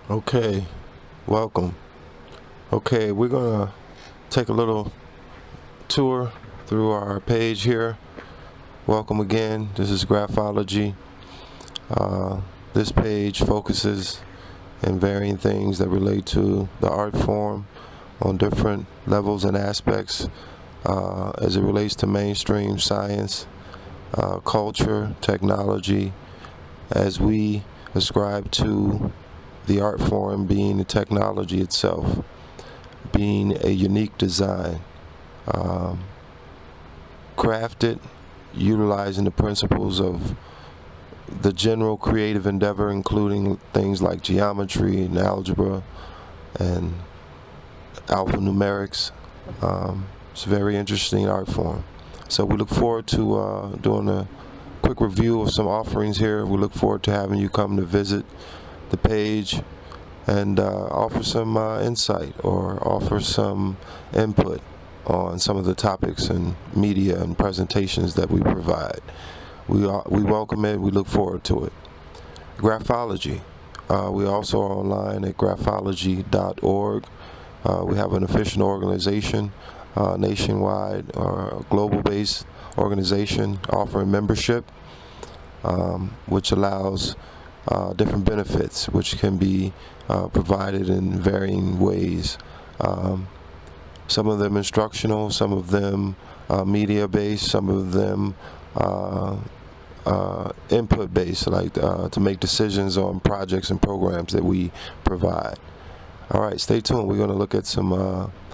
Okay, welcome. Okay, we're gonna take a little tour through our page here. Welcome again. This is Graphology. This page focuses in varying things that relate to the art form on different levels and aspects as it relates to mainstream science, culture, technology, as we ascribe to the art form being the technology itself, being a unique design, crafted utilizing the principles of the general creative endeavor, including things like geometry and algebra and alphanumerics. It's a very interesting art form. So we look forward to doing a quick review of some offerings here. We look forward to having you come to visit the page and offer some insight or offer some input on some of the topics and media and presentations that we provide. We welcome it. We look forward to it. Graphology. We also are online at graphology.org. We have an official organization, nationwide or global-based organization offering membership, which allows different benefits, which can be provided in varying ways. Some of them instructional, some of them media-based, some of them input-based, like to make decisions on projects and programs that we provide. All right, stay tuned. We're going to look at some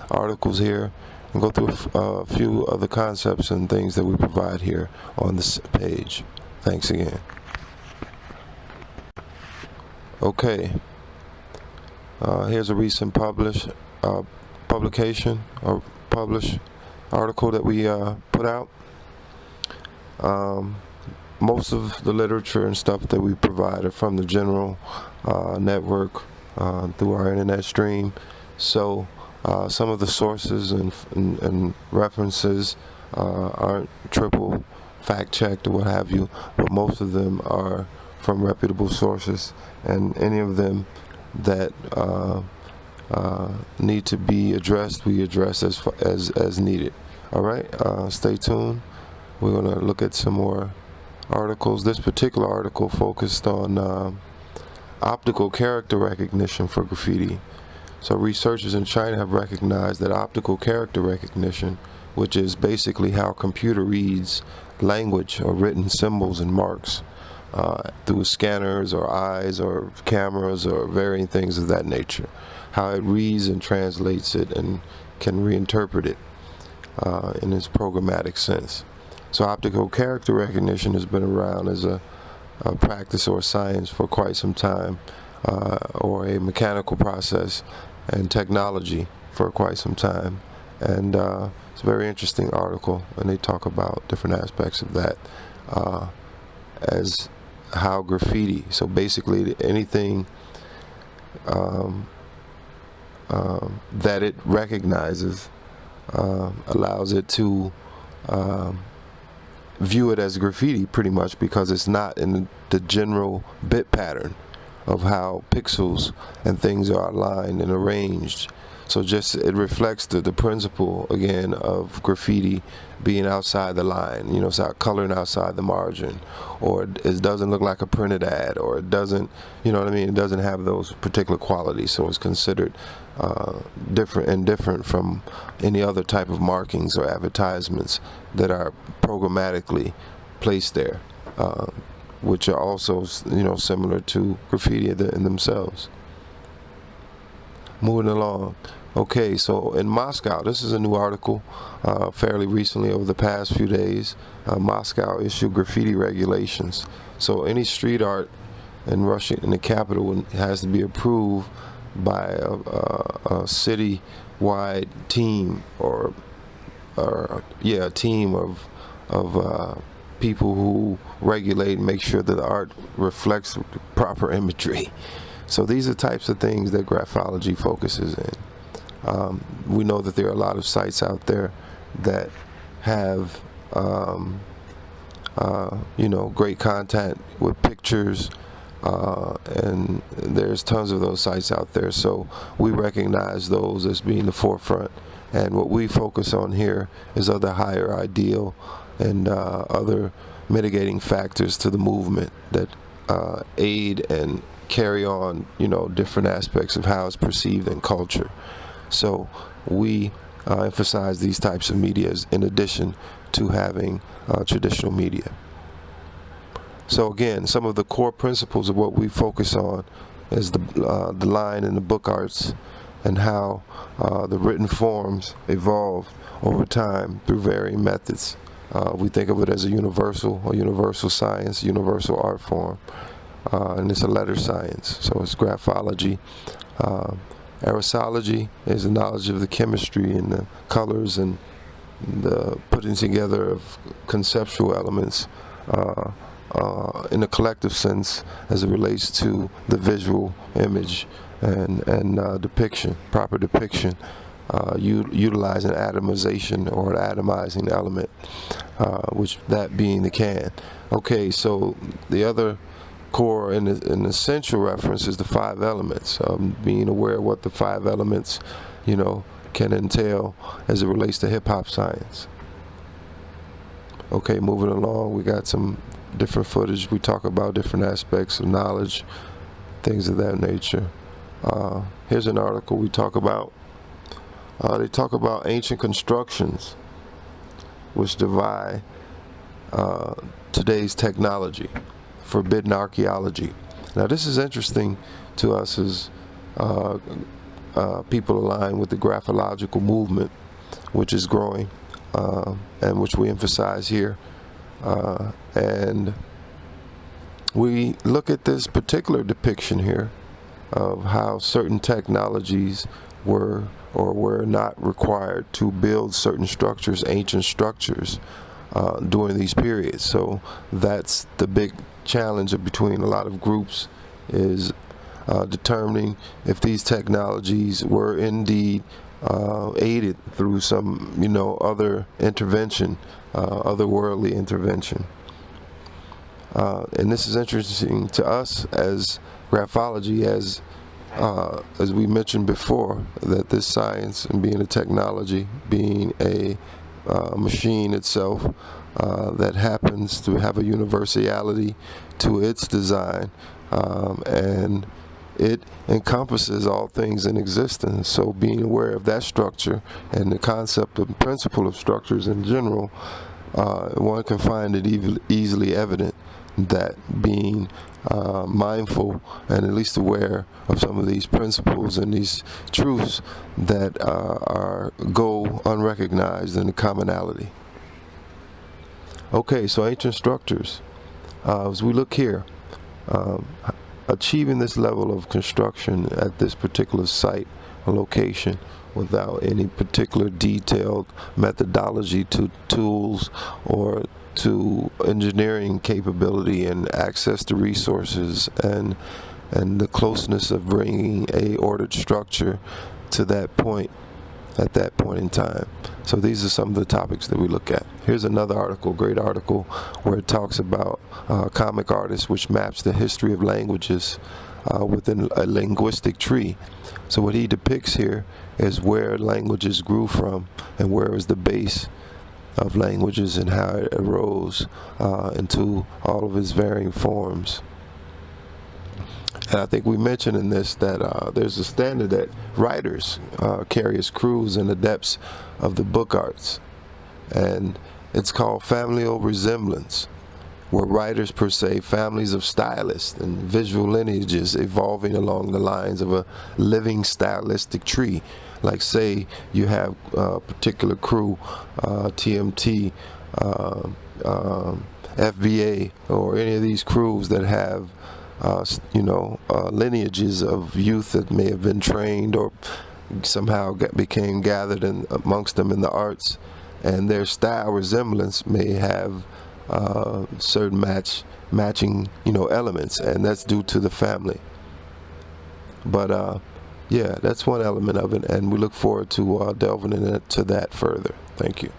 articles here and go through a few other concepts and things that we provide here on this page. Thanks again. Okay, here's a recent publication or published article that we put out. Most of the literature and stuff that we provide are from the general network through our internet stream. So some of the sources and references aren't triple fact-checked or what have you, but most of them are from reputable sources, and any of them that need to be addressed, we address as needed. All right, stay tuned. We're going to look at some more articles. This particular article focused on optical character recognition for graffiti. So researchers in China have recognized that optical character recognition, which is basically how a computer reads language or written symbols and marks through scanners or eyes or cameras or varying things of that nature, how it reads and translates it and can reinterpret it in its programmatic sense. So optical character recognition has been around as a practice or science for quite some time, or a mechanical process and technology for quite some time. And it's a very interesting article, and they talk about different aspects of that as how graffiti, so basically anything that it recognizes allows it to view it as graffiti pretty much, because it's not in the general bit pattern of how pixels and things are aligned and arranged. So just it reflects the principle again of graffiti being outside the line, it's coloring outside the margin, or it doesn't look like a printed ad, or it doesn't, it doesn't have those particular qualities. So it's considered different from any other type of markings or advertisements that are programmatically placed there, which are also similar to graffiti in themselves. Moving along. Okay, so in Moscow, this is a new article fairly recently over the past few days. Moscow issued graffiti regulations. So any street art in Russia, in the capital, has to be approved by a city-wide team, or a team of people who regulate and make sure that the art reflects proper imagery. So these are types of things that graphology focuses in. We know that there are a lot of sites out there that have, great content with pictures and there's tons of those sites out there. So we recognize those as being the forefront. And what we focus on here is other higher ideal and other mitigating factors to the movement that aid and carry on, different aspects of how it's perceived in culture. So we emphasize these types of medias in addition to having traditional media. So again, some of the core principles of what we focus on is the line in the book arts and how the written forms evolve over time through varying methods. We think of it as a universal science, universal art form, and it's a letter science. So it's graphology. Aerosology is the knowledge of the chemistry and the colors and the putting together of conceptual elements in a collective sense as it relates to the visual image and depiction, proper depiction, utilizing atomization or an atomizing element, which that being the can. Okay, so the other core and an essential reference is the 5 elements, being aware of what the 5 elements, can entail as it relates to hip-hop science. Okay, moving along, we got some different footage. We talk about different aspects of knowledge, things of that nature. Here's an article we talk about. They talk about ancient constructions which defy today's technology, forbidden archaeology. Now this is interesting to us as people aligned with the graphological movement, which is growing and which we emphasize here. And we look at this particular depiction here of how certain technologies were or were not required to build certain structures, ancient structures, during these periods. So that's the big challenge between a lot of groups, is determining if these technologies were indeed aided through some, other intervention, otherworldly intervention. And this is interesting to us as graphology, as we mentioned before, that this science and being a technology, being a machine itself that happens to have a universality to its design, and it encompasses all things in existence. So being aware of that structure and the concept and principle of structures in general, one can find it easily evident that being mindful and at least aware of some of these principles and these truths that go unrecognized in the commonality. Okay, so ancient structures. As we look here, achieving this level of construction at this particular site or location without any particular detailed methodology to tools or to engineering capability and access to resources and the closeness of bringing a ordered structure to that point at that point in time. So these are some of the topics that we look at. Here's another article, great article, where it talks about comic artists, which maps the history of languages within a linguistic tree. So what he depicts here is where languages grew from and where is the base of languages and how it arose into all of its varying forms. And I think we mentioned in this that there's a standard that writers carry as crews in the depths of the book arts, and it's called familial resemblance, where writers per se, families of stylists and visual lineages evolving along the lines of a living stylistic tree. Like say you have a particular crew, TMT, FBA, or any of these crews that have lineages of youth that may have been trained or somehow became gathered amongst them in the arts, and their style resemblance may have certain matching elements, and that's due to the family. But yeah, that's one element of it, and we look forward to delving into that further. Thank you.